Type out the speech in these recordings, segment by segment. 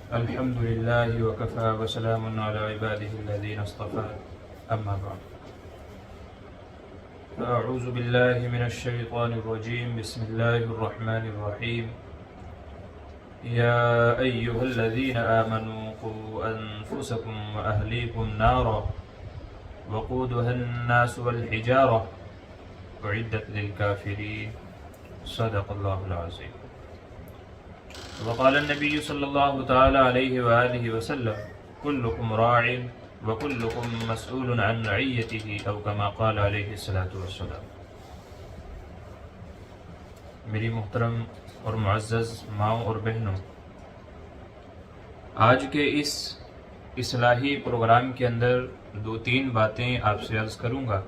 الحمد لله وكفى وسلام على عباده الذين اصطفى أما بعد فأعوذ بالله من الشيطان الرجيم بسم الله الرحمن الرحيم يا أيها الذين آمنوا قوا أنفسكم وأهليكم نارا وقودها الناس والحجارة أعدت للكافرين صدق الله العظيم. وقال النبي صلی اللہ تعالی علیہ وآلہ وسلم كلكم راع وكلكم مسؤول عن رعیته او كما قال علیہ الصلاۃ والسلام. میری محترم اور معزز ماؤں اور بہنوں، آج کے اس اصلاحی پروگرام کے اندر 2-3 باتیں آپ سے عرض کروں گا،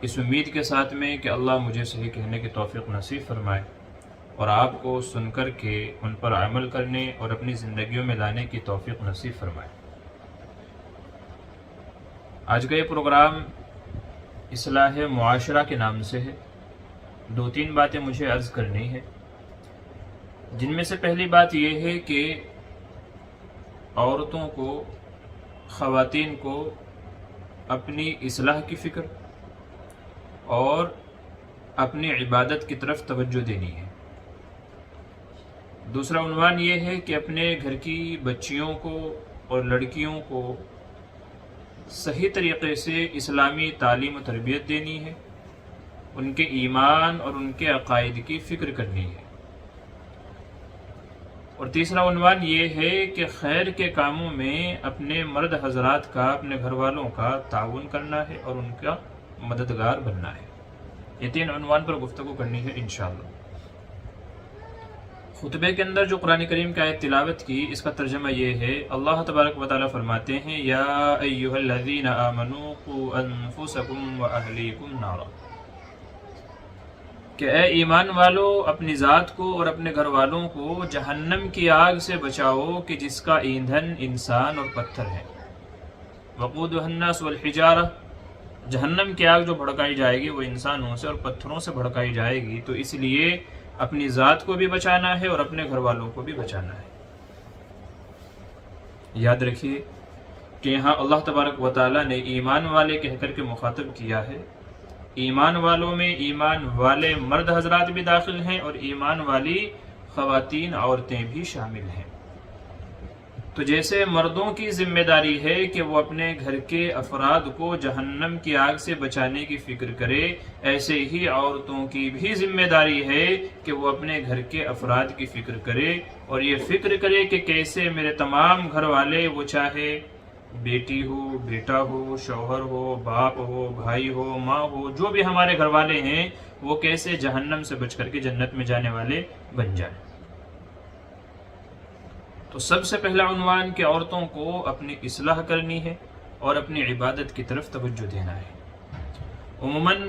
اس امید کے ساتھ میں کہ اللہ مجھے صحیح کہنے کی توفیق نصیب فرمائے اور آپ کو سن کر کے ان پر عمل کرنے اور اپنی زندگیوں میں لانے کی توفیق نصیب فرمائے. آج کا یہ پروگرام اصلاح معاشرہ کے نام سے ہے. 2-3 باتیں مجھے عرض کرنی ہے، جن میں سے پہلی بات یہ ہے کہ عورتوں کو، خواتین کو اپنی اصلاح کی فکر اور اپنی عبادت کی طرف توجہ دینی ہے. دوسرا عنوان یہ ہے کہ اپنے گھر کی بچیوں کو اور لڑکیوں کو صحیح طریقے سے اسلامی تعلیم و تربیت دینی ہے، ان کے ایمان اور ان کے عقائد کی فکر کرنی ہے. اور تیسرا عنوان یہ ہے کہ خیر کے کاموں میں اپنے مرد حضرات کا، اپنے گھر والوں کا تعاون کرنا ہے اور ان کا مددگار بننا ہے. یہ 3 عنوان پر گفتگو کرنی ہے انشاءاللہ. خطبے کے اندر جو قرآن کریم کی آیت تلاوت کی، اس کا ترجمہ یہ ہے. اللہ تبارک و تعالیٰ فرماتے ہیں یا ایھا الذین آمنوا قوا انفسکم واہلیکم نارا، کہ اے ایمان والو اپنی ذات کو اور اپنے گھر والوں کو جہنم کی آگ سے بچاؤ کہ جس کا ایندھن انسان اور پتھر ہے. وقودھا الناس والحجارہ، جہنم کی آگ جو بھڑکائی جائے گی وہ انسانوں سے اور پتھروں سے بھڑکائی جائے گی. تو اس لیے اپنی ذات کو بھی بچانا ہے اور اپنے گھر والوں کو بھی بچانا ہے. یاد رکھیے کہ یہاں اللہ تبارک و تعالیٰ نے ایمان والے کہہ کر کے مخاطب کیا ہے. ایمان والوں میں ایمان والے مرد حضرات بھی داخل ہیں اور ایمان والی خواتین، عورتیں بھی شامل ہیں. تو جیسے مردوں کی ذمہ داری ہے کہ وہ اپنے گھر کے افراد کو جہنم کی آگ سے بچانے کی فکر کرے، ایسے ہی عورتوں کی بھی ذمہ داری ہے کہ وہ اپنے گھر کے افراد کی فکر کرے اور یہ فکر کرے کہ کیسے میرے تمام گھر والے، وہ چاہے بیٹی ہو، بیٹا ہو، شوہر ہو، باپ ہو، بھائی ہو، ماں ہو، جو بھی ہمارے گھر والے ہیں، وہ کیسے جہنم سے بچ کر کے جنت میں جانے والے بن جائیں. تو سب سے پہلا عنوان کہ عورتوں کو اپنی اصلاح کرنی ہے اور اپنی عبادت کی طرف توجہ دینا ہے. عموماً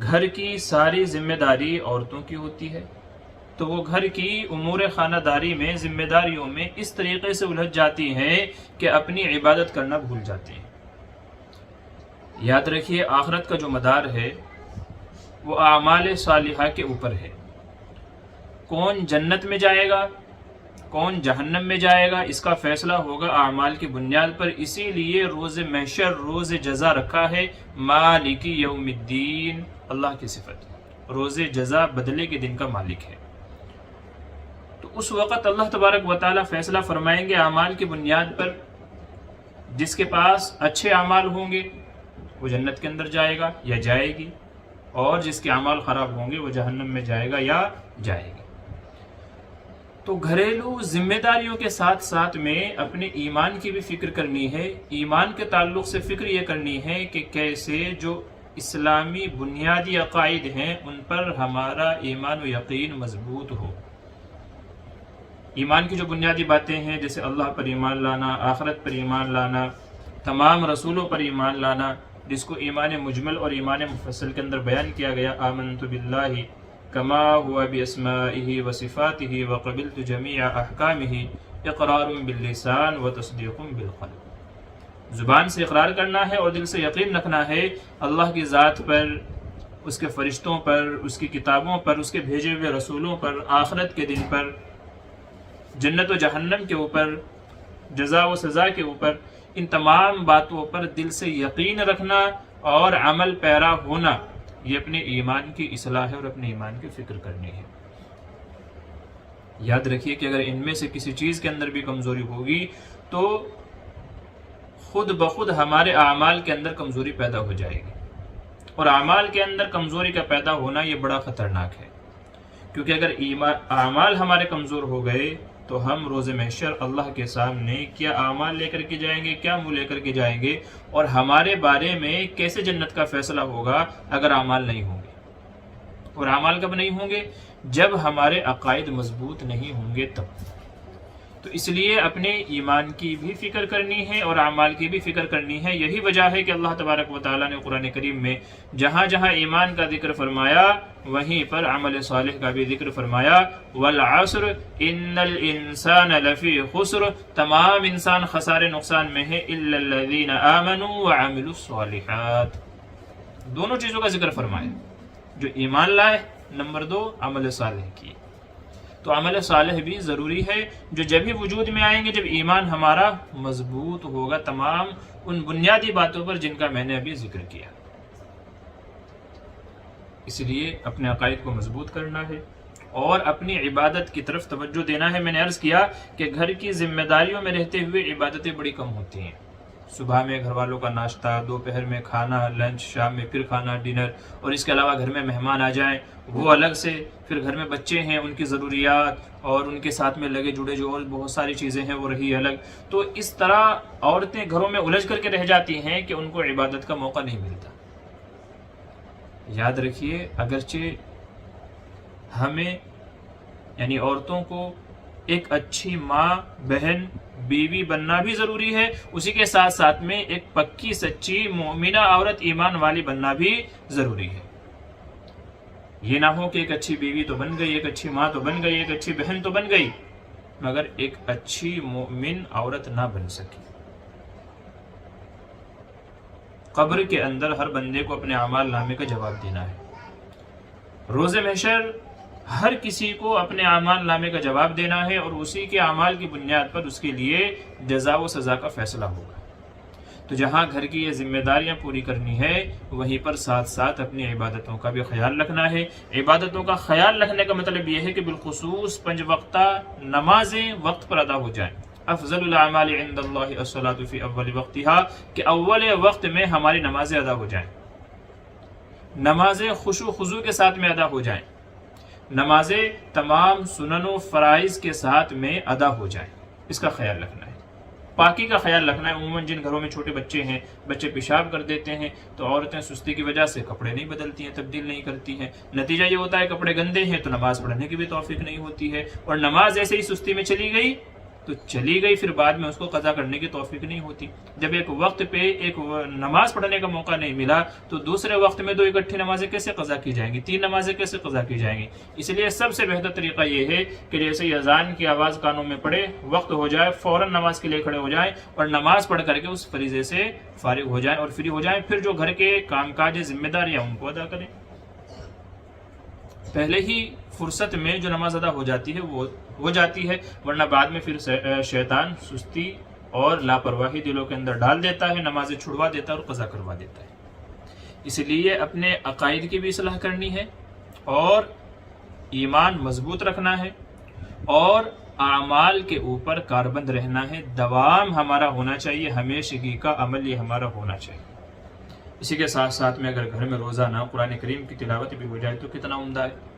گھر کی ساری ذمہ داری عورتوں کی ہوتی ہے، تو وہ گھر کی امور خانہ داری میں، ذمہ داریوں میں اس طریقے سے الجھ جاتی ہیں کہ اپنی عبادت کرنا بھول جاتی ہیں. یاد رکھیے آخرت کا جو مدار ہے وہ اعمال صالحہ کے اوپر ہے. کون جنت میں جائے گا، کون جہنم میں جائے گا، اس کا فیصلہ ہوگا اعمال کی بنیاد پر. اسی لیے روز محشر، روز جزا رکھا ہے. مالک یوم الدین، اللہ کی صفت، روز جزا، بدلے کے دن کا مالک ہے. تو اس وقت اللہ تبارک و تعالیٰ فیصلہ فرمائیں گے اعمال کی بنیاد پر. جس کے پاس اچھے اعمال ہوں گے وہ جنت کے اندر جائے گا یا جائے گی، اور جس کے اعمال خراب ہوں گے وہ جہنم میں جائے گا یا جائے گی. تو گھریلو ذمہ داریوں کے ساتھ ساتھ میں اپنے ایمان کی بھی فکر کرنی ہے. ایمان کے تعلق سے فکر یہ کرنی ہے کہ کیسے جو اسلامی بنیادی عقائد ہیں ان پر ہمارا ایمان و یقین مضبوط ہو. ایمان کی جو بنیادی باتیں ہیں، جیسے اللہ پر ایمان لانا، آخرت پر ایمان لانا، تمام رسولوں پر ایمان لانا، جس کو ایمان مجمل اور ایمان مفصل کے اندر بیان کیا گیا. آمنت باللہ کما ہوا باسمائہ وصفاتہ وقبلت جمیع احکامہ اقرار باللسان وتصدیق بالقلب. زبان سے اقرار کرنا ہے اور دل سے یقین رکھنا ہے اللہ کی ذات پر، اس کے فرشتوں پر، اس کی کتابوں پر، اس کے بھیجے ہوئے رسولوں پر، آخرت کے دن پر. جنت و جہنم کے اوپر، جزا و سزا کے اوپر، ان تمام باتوں پر دل سے یقین رکھنا اور عمل پیرا ہونا، یہ اپنے ایمان کی اصلاح ہے اور اپنے ایمان کی فکر کرنی ہے۔ یاد رکھیے کہ اگر ان میں سے کسی چیز کے اندر بھی کمزوری ہوگی تو خود بخود ہمارے اعمال کے اندر کمزوری پیدا ہو جائے گی، اور اعمال کے اندر کمزوری کا پیدا ہونا یہ بڑا خطرناک ہے، کیونکہ اگر اعمال ہمارے کمزور ہو گئے تو ہم روز محشر اللہ کے سامنے کیا اعمال لے کر کے جائیں گے، کیا منہ لے کر کے جائیں گے، اور ہمارے بارے میں کیسے جنت کا فیصلہ ہوگا اگر اعمال نہیں ہوں گے۔ اور اعمال کب نہیں ہوں گے؟ جب ہمارے عقائد مضبوط نہیں ہوں گے تب۔ تو اس لیے اپنے ایمان کی بھی فکر کرنی ہے اور اعمال کی بھی فکر کرنی ہے۔ یہی وجہ ہے کہ اللہ تبارک و تعالیٰ نے قرآن کریم میں جہاں جہاں ایمان کا ذکر فرمایا وہیں پر عمل صالح کا بھی ذکر فرمایا۔ والعصر ان الانسان لفی خسر، تمام انسان خسارے نقصان میں ہے، الا الذین آمنوا وعملوا الصالحات، دونوں چیزوں کا ذکر فرمایا، جو ایمان لائے، نمبر 2 عمل صالح کی۔ تو عمل صالح بھی ضروری ہے، جو جب ہی وجود میں آئیں گے جب ایمان ہمارا مضبوط ہوگا تمام ان بنیادی باتوں پر جن کا میں نے ابھی ذکر کیا۔ اس لیے اپنے عقائد کو مضبوط کرنا ہے اور اپنی عبادت کی طرف توجہ دینا ہے۔ میں نے عرض کیا کہ گھر کی ذمہ داریوں میں رہتے ہوئے عبادتیں بڑی کم ہوتی ہیں۔ صبح میں گھر والوں کا ناشتہ، دوپہر میں کھانا، لنچ، شام میں پھر کھانا، ڈنر، اور اس کے علاوہ گھر میں مہمان آ جائیں وہ الگ سے، پھر گھر میں بچے ہیں ان کی ضروریات اور ان کے ساتھ میں لگے جڑے جو اور بہت ساری چیزیں ہیں وہ رہی الگ۔ تو اس طرح عورتیں گھروں میں الجھ کر کے رہ جاتی ہیں کہ ان کو عبادت کا موقع نہیں ملتا۔ یاد رکھیے اگرچہ ہمیں یعنی عورتوں کو ایک اچھی ماں، بہن، بیوی بننا بھی ضروری ہے، اسی کے ساتھ ساتھ میں ایک پکی سچی مومنہ عورت ایمان والی بننا بھی ضروری ہے۔ یہ نہ ہو کہ ایک اچھی بیوی تو بن گئی، ایک اچھی ماں تو بن گئی، ایک اچھی بہن تو بن گئی، مگر ایک اچھی مومن عورت نہ بن سکی۔ قبر کے اندر ہر بندے کو اپنے اعمال نامے کا جواب دینا ہے۔ روز محشر ہر کسی کو اپنے اعمال نامے کا جواب دینا ہے اور اسی کے اعمال کی بنیاد پر اس کے لیے جزا و سزا کا فیصلہ ہوگا۔ تو جہاں گھر کی یہ ذمہ داریاں پوری کرنی ہے وہیں پر ساتھ ساتھ اپنی عبادتوں کا بھی خیال رکھنا ہے۔ عبادتوں کا خیال رکھنے کا مطلب یہ ہے کہ بالخصوص 5 وقتہ نمازیں وقت پر ادا ہو جائیں۔ افضل الاعمال عند اللہ الصلاۃ فی اول وقتها، کہ اول وقت میں ہماری نمازیں ادا ہو جائیں، نمازیں خشوع و خضوع کے ساتھ میں ادا ہو جائیں، نمازیں تمام سنن و فرائض کے ساتھ میں ادا ہو جائیں، اس کا خیال رکھنا ہے۔ پاکی کا خیال رکھنا ہے۔ عموماً جن گھروں میں چھوٹے بچے ہیں، بچے پیشاب کر دیتے ہیں تو عورتیں سستی کی وجہ سے کپڑے نہیں بدلتی ہیں، تبدیل نہیں کرتی ہیں، نتیجہ یہ ہوتا ہے کپڑے گندے ہیں تو نماز پڑھنے کی بھی توفیق نہیں ہوتی ہے، اور نماز ایسے ہی سستی میں چلی گئی تو چلی گئی، پھر بعد میں اس کو قضا کرنے کی توفیق نہیں ہوتی۔ جب ایک وقت پہ ایک نماز پڑھنے کا موقع نہیں ملا تو دوسرے وقت میں 2 اکٹھی نمازیں کیسے قضا کی جائیں گی، 3 نمازیں کیسے قضا کی جائیں گی؟ اس لیے سب سے بہتر طریقہ یہ ہے کہ جیسے ہی اذان کی آواز کانوں میں پڑے، وقت ہو جائے، فوراً نماز کے لیے کھڑے ہو جائیں اور نماز پڑھ کر کے اس فریضے سے فارغ ہو جائیں اور فری ہو جائیں، پھر جو گھر کے کام کاج ذمہ داریاں ان کو ادا کریں۔ پہلے ہی فرصت میں جو نماز ادا ہو جاتی ہے وہ ہو جاتی ہے، ورنہ بعد میں پھر شیطان سستی اور لاپرواہی دلوں کے اندر ڈال دیتا ہے، نمازیں چھڑوا دیتا ہے اور قضا کروا دیتا ہے۔ اس لیے اپنے عقائد کی بھی اصلاح کرنی ہے اور ایمان مضبوط رکھنا ہے اور اعمال کے اوپر کاربند رہنا ہے، دوام ہمارا ہونا چاہیے، ہمیشگی کا عمل یہ ہمارا ہونا چاہیے۔ اسی کے ساتھ ساتھ میں اگر گھر میں روزانہ قرآن کریم کی تلاوت بھی ہو جائے تو کتنا عمدہ ہے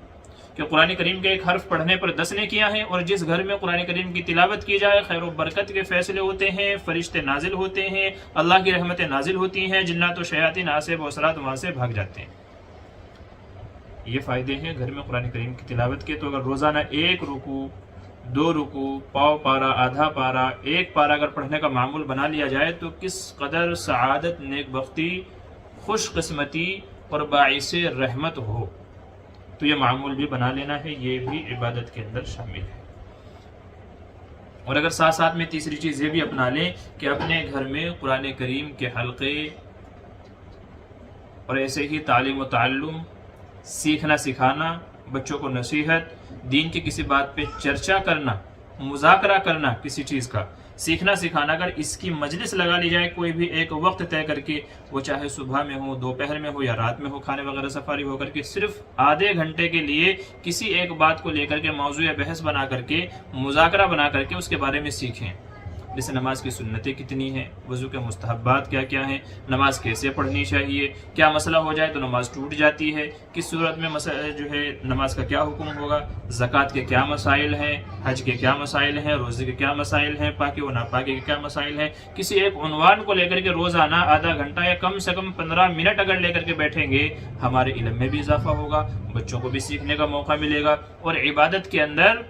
کہ قرآن کریم کے ایک حرف پڑھنے پر 10 نیکیاں ہیں، اور جس گھر میں قرآن کریم کی تلاوت کی جائے خیر و برکت کے فیصلے ہوتے ہیں، فرشتے نازل ہوتے ہیں، اللہ کی رحمتیں نازل ہوتی ہیں، جنات و شیاطین آصف و اثرات وہاں سے بھاگ جاتے ہیں۔ یہ فائدے ہیں گھر میں قرآن کریم کی تلاوت کے۔ تو اگر روزانہ 1 رکوع، 2 رکوع، پاؤ پارا، آدھا پارا، 1 پارا اگر پڑھنے کا معمول بنا لیا جائے تو کس قدر سعادت، نیک بختی، خوش قسمتی اور باعث رحمت ہو۔ تو یہ معمول بھی بنا لینا ہے، یہ بھی عبادت کے اندر شامل ہے۔ اور اگر ساتھ ساتھ میں تیسری چیز یہ بھی اپنا لیں کہ اپنے گھر میں قرآن کریم کے حلقے اور ایسے ہی تعلیم و تعلم، سیکھنا سکھانا، بچوں کو نصیحت، دین کی کسی بات پہ چرچا کرنا، مذاکرہ کرنا کسی چیز کا، سیکھنا سکھانا، اگر اس کی مجلس لگا لی جائے کوئی بھی ایک وقت طے کر کے، وہ چاہے صبح میں ہو، دوپہر میں ہو یا رات میں ہو، کھانے وغیرہ سے فارغ ہو کر کے صرف آدھے گھنٹے کے لیے کسی ایک بات کو لے کر کے موضوع یا بحث بنا کر کے، مذاکرہ بنا کر کے اس کے بارے میں سیکھیں. جیسے نماز کی سنتیں کتنی ہیں، وضو کے مستحبات کیا کیا ہیں، نماز کیسے پڑھنی چاہیے، کیا مسئلہ ہو جائے تو نماز ٹوٹ جاتی ہے، کس صورت میں جو ہے نماز کا کیا حکم ہوگا، زکوٰۃ کے کیا مسائل ہیں، حج کے کیا مسائل ہیں، روزے کے کیا مسائل ہیں، پاکی و ناپاکی کے کیا مسائل ہیں. کسی ایک عنوان کو لے کر کے روزانہ آدھا گھنٹہ یا کم سے کم 15 منٹ اگر لے کر کے بیٹھیں گے، ہمارے علم میں بھی اضافہ ہوگا، بچوں کو بھی سیکھنے کا موقع ملے گا، اور عبادت کے اندر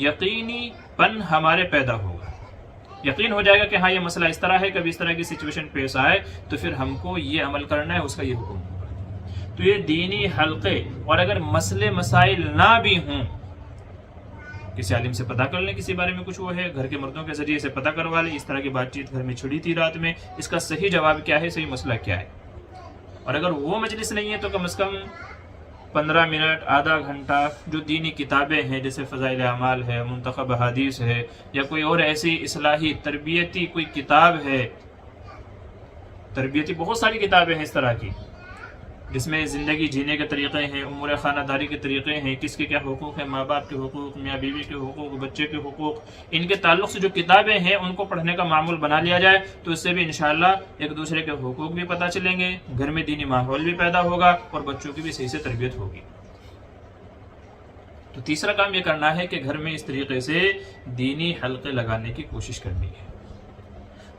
یقینی پن ہمارے پیدا ہوگا. یقین ہو جائے گا کہ ہاں یہ مسئلہ اس طرح ہے، کبھی اس طرح کی سچویشن پیش آئے تو پھر ہم کو یہ عمل کرنا ہے، اس کا یہ حکم ہوگا. تو یہ دینی حلقے، اور اگر مسئلے مسائل نہ بھی ہوں، کسی عالم سے پتہ کر لیں، کسی بارے میں کچھ وہ ہے، گھر کے مردوں کے ذریعے سے پتہ کروا لیں، اس طرح کی بات چیت گھر میں چھڑی تھی رات میں، اس کا صحیح جواب کیا ہے، صحیح مسئلہ کیا ہے. اور اگر وہ مجلس نہیں ہے تو کم از کم 15 منٹ، آدھا گھنٹہ جو دینی کتابیں ہیں، جیسے فضائل اعمال ہے، منتخب حدیث ہے، یا کوئی اور ایسی اصلاحی تربیتی کوئی کتاب ہے، تربیتی بہت ساری کتابیں ہیں اس طرح کی، جس میں زندگی جینے کے طریقے ہیں، امور خانہ داری کے طریقے ہیں، کس کے کیا حقوق ہیں، ماں باپ کے حقوق، میاں بیوی کے حقوق، بچے کے حقوق، ان کے تعلق سے جو کتابیں ہیں ان کو پڑھنے کا معمول بنا لیا جائے تو اس سے بھی انشاءاللہ ایک دوسرے کے حقوق بھی پتہ چلیں گے، گھر میں دینی ماحول بھی پیدا ہوگا، اور بچوں کی بھی صحیح سے تربیت ہوگی. تو تیسرا کام یہ کرنا ہے کہ گھر میں اس طریقے سے دینی حلقے لگانے کی کوشش کرنی ہے.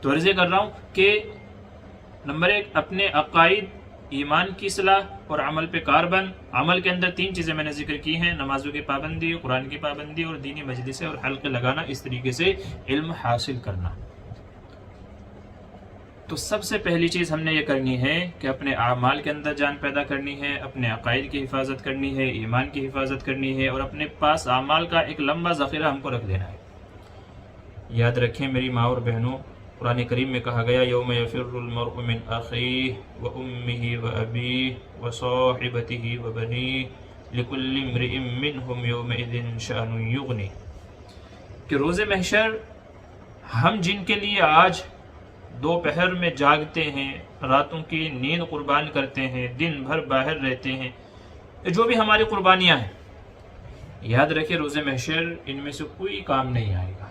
تو عرض کر رہا ہوں کہ نمبر 1 اپنے عقائد، ایمان کی اصلاح اور عمل پہ کاربند. عمل کے اندر 3 چیزیں میں نے ذکر کی ہیں، نمازوں کی پابندی، قرآن کی پابندی اور دینی مجلسیں اور حلقے لگانا، اس طریقے سے علم حاصل کرنا. تو سب سے پہلی چیز ہم نے یہ کرنی ہے کہ اپنے اعمال کے اندر جان پیدا کرنی ہے، اپنے عقائد کی حفاظت کرنی ہے، ایمان کی حفاظت کرنی ہے، اور اپنے پاس اعمال کا ایک لمبا ذخیرہ ہم کو رکھ دینا ہے. یاد رکھیں میری ماں اور بہنوں، قرآن کریم میں کہا گیا یوم یفر المرء من اخیہ وامہ وابیہ وصاحبتہ وبنیہ لکل امرئ منہم یومئذ شأن یغنیہ، کہ روز محشر ہم جن کے لیے آج دوپہر میں جاگتے ہیں، راتوں کی نیند قربان کرتے ہیں، دن بھر باہر رہتے ہیں، جو بھی ہماری قربانیاں ہیں، یاد رکھیں روز محشر ان میں سے کوئی کام نہیں آئے گا،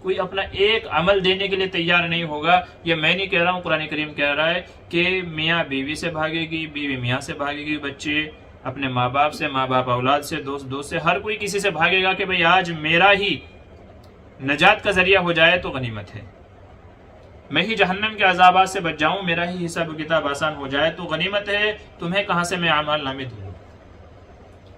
کوئی اپنا ایک عمل دینے کے لیے تیار نہیں ہوگا. یہ میں نہیں کہہ رہا ہوں، قرآن کریم کہہ رہا ہے کہ میاں بیوی سے بھاگے گی، بیوی میاں سے بھاگے گی، بچے اپنے ماں باپ سے، ماں باپ اولاد سے، دوست دوست سے، ہر کوئی کسی سے بھاگے گا کہ بھئی آج میرا ہی نجات کا ذریعہ ہو جائے تو غنیمت ہے، میں ہی جہنم کے عذابات سے بچ جاؤں، میرا ہی حساب و کتاب آسان ہو جائے تو غنیمت ہے، تمہیں کہاں سے میں اعمال نامے دوں.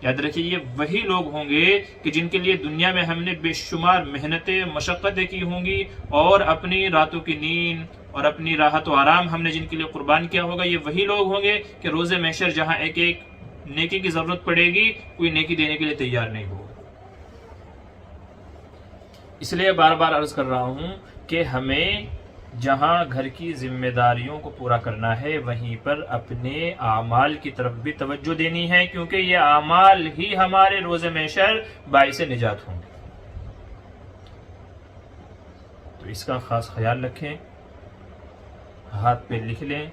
یاد رکھیے یہ وہی لوگ ہوں گے کہ جن کے لیے دنیا میں ہم نے بے شمار محنتیں، مشقتیں کی ہوں گی، اور اپنی راتوں کی نیند اور اپنی راحت و آرام ہم نے جن کے لیے قربان کیا ہوگا. یہ وہی لوگ ہوں گے کہ روز محشر جہاں ایک ایک نیکی کی ضرورت پڑے گی، کوئی نیکی دینے کے لیے تیار نہیں ہوگا. اس لیے بار بار عرض کر رہا ہوں کہ ہمیں جہاں گھر کی ذمہ داریوں کو پورا کرنا ہے وہیں پر اپنے اعمال کی طرف بھی توجہ دینی ہے، کیونکہ یہ اعمال ہی ہمارے روز محشر باعث نجات ہوں گے. تو اس کا خاص خیال رکھیں، ہاتھ پہ لکھ لیں،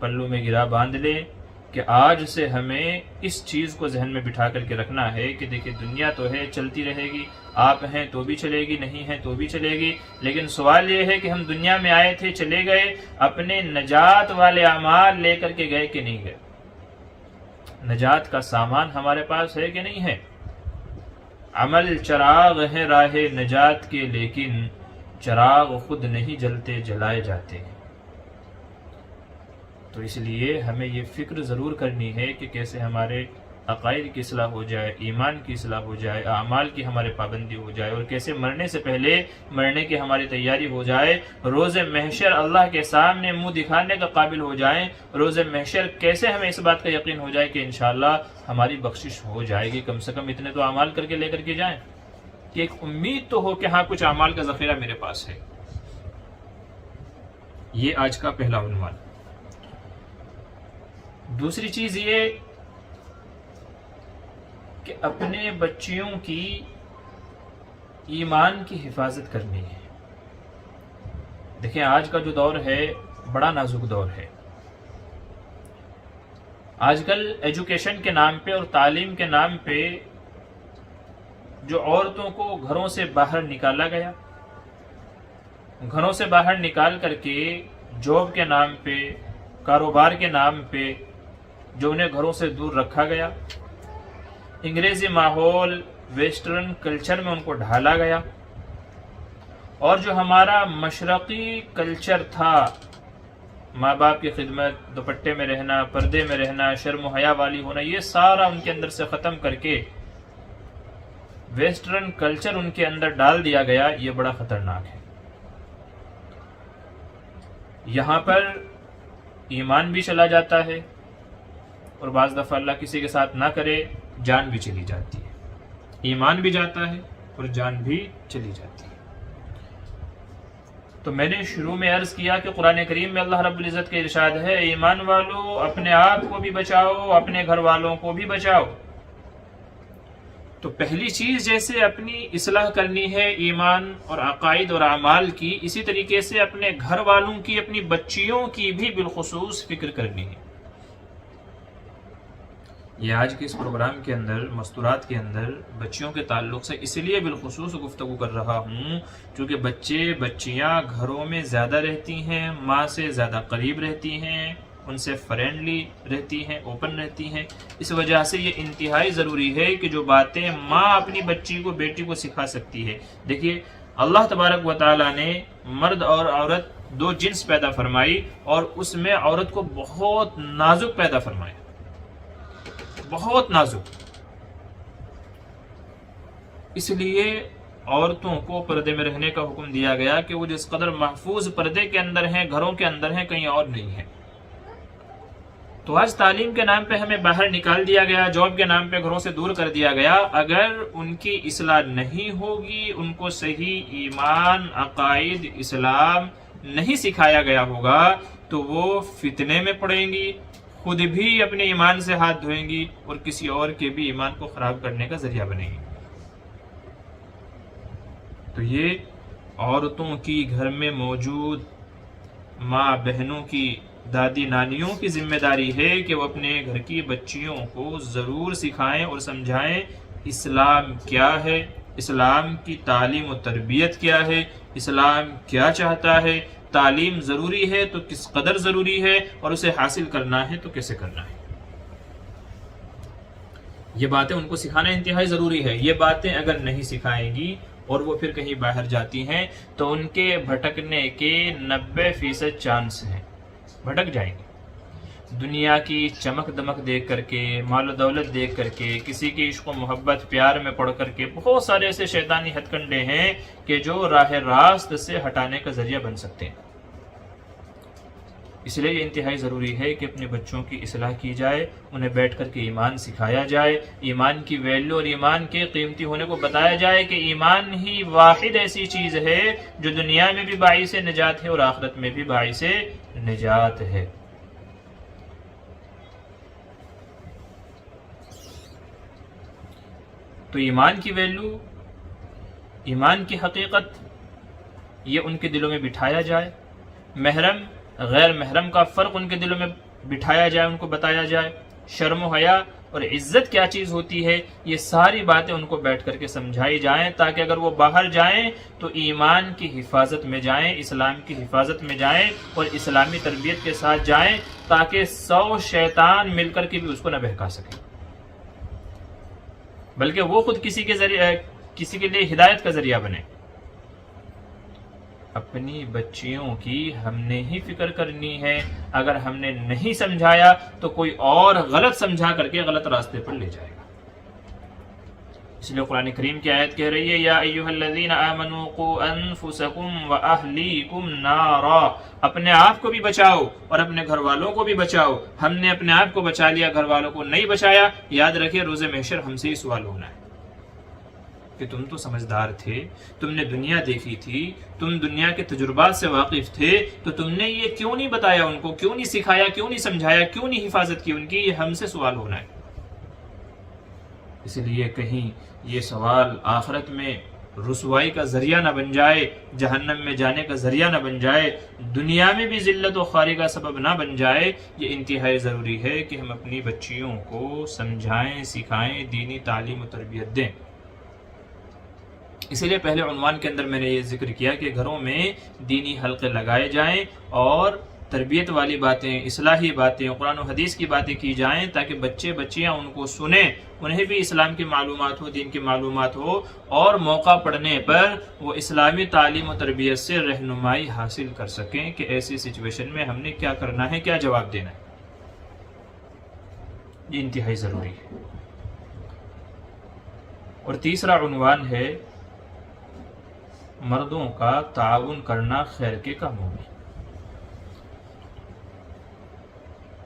پلوں میں گرا باندھ لیں کہ آج سے ہمیں اس چیز کو ذہن میں بٹھا کر کے رکھنا ہے کہ دیکھیں دنیا تو ہے، چلتی رہے گی، آپ ہیں تو بھی چلے گی، نہیں ہیں تو بھی چلے گی، لیکن سوال یہ ہے کہ ہم دنیا میں آئے تھے، چلے گئے، اپنے نجات والے اعمال لے کر کے گئے کہ نہیں گئے؟ نجات کا سامان ہمارے پاس ہے کہ نہیں ہے؟ عمل چراغ ہے راہ نجات کے، لیکن چراغ خود نہیں جلتے، جلائے جاتے ہیں. تو اس لیے ہمیں یہ فکر ضرور کرنی ہے کہ کیسے ہمارے عقائد کی اصلاح ہو جائے، ایمان کی اصلاح ہو جائے، اعمال کی ہمارے پابندی ہو جائے، اور کیسے مرنے سے پہلے مرنے کی ہماری تیاری ہو جائے، روز محشر اللہ کے سامنے منہ دکھانے کا قابل ہو جائیں. روز محشر کیسے ہمیں اس بات کا یقین ہو جائے کہ انشاءاللہ ہماری بخشش ہو جائے گی. کم سے کم اتنے تو اعمال کر کے لے کر کے جائیں کہ ایک امید تو ہو کہ ہاں کچھ اعمال کا ذخیرہ میرے پاس ہے. یہ آج کا پہلا عنوان. دوسری چیز یہ کہ اپنے بچیوں کی ایمان کی حفاظت کرنی ہے۔ دیکھیں آج کا جو دور ہے بڑا نازک دور ہے۔ آج کل ایجوکیشن کے نام پہ اور تعلیم کے نام پہ جو عورتوں کو گھروں سے باہر نکالا گیا، گھروں سے باہر نکال کر کے جاب کے نام پہ، کاروبار کے نام پہ جو انہیں گھروں سے دور رکھا گیا، انگریزی ماحول، ویسٹرن کلچر میں ان کو ڈھالا گیا، اور جو ہمارا مشرقی کلچر تھا، ماں باپ کی خدمت، دوپٹے میں رہنا، پردے میں رہنا، شرم و حیا والی ہونا، یہ سارا ان کے اندر سے ختم کر کے ویسٹرن کلچر ان کے اندر ڈال دیا گیا۔ یہ بڑا خطرناک ہے۔ یہاں پر ایمان بھی چلا جاتا ہے، اور بعض دفعہ اللہ کسی کے ساتھ نہ کرے جان بھی چلی جاتی ہے۔ ایمان بھی جاتا ہے اور جان بھی چلی جاتی ہے۔ تو میں نے شروع میں عرض کیا کہ قرآن کریم میں اللہ رب العزت کے ارشاد ہے، ایمان والو اپنے آپ کو بھی بچاؤ، اپنے گھر والوں کو بھی بچاؤ۔ تو پہلی چیز جیسے اپنی اصلاح کرنی ہے ایمان اور عقائد اور اعمال کی، اسی طریقے سے اپنے گھر والوں کی، اپنی بچیوں کی بھی بالخصوص فکر کرنی ہے۔ یہ آج کے اس پروگرام کے اندر، مستورات کے اندر بچیوں کے تعلق سے اس لیے بالخصوص گفتگو کر رہا ہوں کیونکہ بچے بچیاں گھروں میں زیادہ رہتی ہیں، ماں سے زیادہ قریب رہتی ہیں، ان سے فرینڈلی رہتی ہیں، اوپن رہتی ہیں۔ اس وجہ سے یہ انتہائی ضروری ہے کہ جو باتیں ماں اپنی بچی کو، بیٹی کو سکھا سکتی ہے۔ دیکھیے اللہ تبارک و تعالیٰ نے مرد اور عورت دو جنس پیدا فرمائی، اور اس میں عورت کو بہت نازک پیدا فرمایا، بہت نازک۔ اس لیے عورتوں کو پردے میں رہنے کا حکم دیا گیا کہ وہ جس قدر محفوظ پردے کے اندر ہیں، گھروں کے اندر ہیں، کہیں اور نہیں ہیں۔ تو آج تعلیم کے نام پہ ہمیں باہر نکال دیا گیا، جاب کے نام پہ گھروں سے دور کر دیا گیا۔ اگر ان کی اصلاح نہیں ہوگی، ان کو صحیح ایمان، عقائد، اسلام نہیں سکھایا گیا ہوگا، تو وہ فتنے میں پڑیں گی، خود بھی اپنے ایمان سے ہاتھ دھوئیں گی، اور کسی اور کے بھی ایمان کو خراب کرنے کا ذریعہ بنیں گی۔ تو یہ عورتوں کی گھر میں موجود ماں بہنوں کی، دادی نانیوں کی ذمہ داری ہے کہ وہ اپنے گھر کی بچیوں کو ضرور سکھائیں اور سمجھائیں اسلام کیا ہے، اسلام کی تعلیم و تربیت کیا ہے، اسلام کیا چاہتا ہے، تعلیم ضروری ہے تو کس قدر ضروری ہے، اور اسے حاصل کرنا ہے تو کیسے کرنا ہے۔ یہ باتیں ان کو سکھانا انتہائی ضروری ہے۔ یہ باتیں اگر نہیں سکھائیں گی اور وہ پھر کہیں باہر جاتی ہیں تو ان کے بھٹکنے کے 90% چانس ہیں، بھٹک جائیں گے۔ دنیا کی چمک دمک دیکھ کر کے، مال و دولت دیکھ کر کے، کسی کی عشق و محبت پیار میں پڑھ کر کے، بہت سارے ایسے شیطانی ہتھ کنڈے ہیں کہ جو راہ راست سے ہٹانے کا ذریعہ بن سکتے ہیں۔ اس لیے یہ انتہائی ضروری ہے کہ اپنے بچوں کی اصلاح کی جائے، انہیں بیٹھ کر کے ایمان سکھایا جائے، ایمان کی ویلیو اور ایمان کے قیمتی ہونے کو بتایا جائے کہ ایمان ہی واحد ایسی چیز ہے جو دنیا میں بھی باعث نجات ہے اور آخرت میں بھی باعث نجات ہے۔ تو ایمان کی ویلیو، ایمان کی حقیقت، یہ ان کے دلوں میں بٹھایا جائے، محرم غیر محرم کا فرق ان کے دلوں میں بٹھایا جائے، ان کو بتایا جائے، شرم و حیا اور عزت کیا چیز ہوتی ہے، یہ ساری باتیں ان کو بیٹھ کر کے سمجھائی جائیں، تاکہ اگر وہ باہر جائیں تو ایمان کی حفاظت میں جائیں، اسلام کی حفاظت میں جائیں، اور اسلامی تربیت کے ساتھ جائیں، تاکہ 100 شیطان مل کر کے بھی اس کو نہ بہکا سکیں، بلکہ وہ خود کسی کے لیے ہدایت کا ذریعہ بنے۔ اپنی بچیوں کی ہم نے ہی فکر کرنی ہے۔ اگر ہم نے نہیں سمجھایا تو کوئی اور غلط سمجھا کر کے غلط راستے پر لے جائے گا۔ اس لیے قرآن کریم کی آیت کہہ رہی ہے، یا ایھا الذین آمنوا قوا انفسکم واہلیکم نارا، اپنے آپ کو بھی بچاؤ اور اپنے گھر والوں کو بھی بچاؤ۔ ہم نے اپنے آپ کو بچا لیا، گھر والوں کو نہیں بچایا، یاد رکھیں روز محشر ہم سے ہی سوال ہونا ہے کہ تم تو سمجھدار تھے، تم نے دنیا دیکھی تھی، تم دنیا کے تجربات سے واقف تھے، تو تم نے یہ کیوں نہیں بتایا ان کو، کیوں نہیں سکھایا، کیوں نہیں سمجھایا، کیوں نہیں حفاظت کی ان کی، یہ ہم سے سوال ہونا ہے۔ اس لیے کہیں یہ سوال آخرت میں رسوائی کا ذریعہ نہ بن جائے، جہنم میں جانے کا ذریعہ نہ بن جائے، دنیا میں بھی ذلت و خواری کا سبب نہ بن جائے، یہ انتہائی ضروری ہے کہ ہم اپنی بچیوں کو سمجھائیں، سکھائیں، دینی تعلیم و تربیت دیں۔ اسی لیے پہلے عنوان کے اندر میں نے یہ ذکر کیا کہ گھروں میں دینی حلقے لگائے جائیں اور تربیت والی باتیں، اصلاحی باتیں، قرآن و حدیث کی باتیں کی جائیں، تاکہ بچے بچیاں ان کو سنیں، انہیں بھی اسلام کی معلومات ہو، دین کی معلومات ہو، اور موقع پڑنے پر وہ اسلامی تعلیم و تربیت سے رہنمائی حاصل کر سکیں کہ ایسی سچویشن میں ہم نے کیا کرنا ہے، کیا جواب دینا ہے۔ یہ انتہائی ضروری ہے۔ اور تیسرا عنوان ہے مردوں کا تعاون کرنا خیر کے کاموں میں۔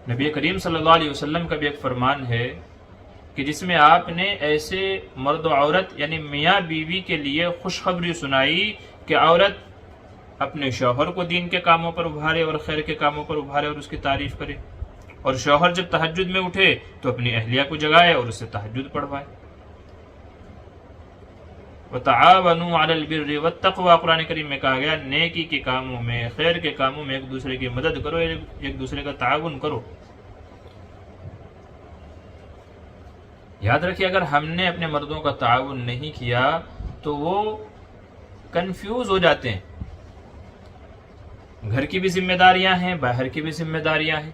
نبی کریم صلی اللہ علیہ وسلم کا بھی ایک فرمان ہے کہ جس میں آپ نے ایسے مرد و عورت یعنی میاں بیوی کے لیے خوشخبری سنائی کہ عورت اپنے شوہر کو دین کے کاموں پر ابھارے اور خیر کے کاموں پر ابھارے اور اس کی تعریف کرے، اور شوہر جب تہجد میں اٹھے تو اپنی اہلیہ کو جگائے اور اس سے تہجد پڑھوائے۔ وَتَعَاوَنُوا عَلَى الْبِرِّ وَالتَّقْوَى، قرآن کریم میں کہا گیا نیکی کے کاموں میں، خیر کے کاموں میں ایک دوسرے کی مدد کرو، ایک دوسرے کا تعاون کرو۔ یاد رکھیے اگر ہم نے اپنے مردوں کا تعاون نہیں کیا تو وہ کنفیوز ہو جاتے ہیں۔ گھر کی بھی ذمہ داریاں ہیں، باہر کی بھی ذمہ داریاں ہیں،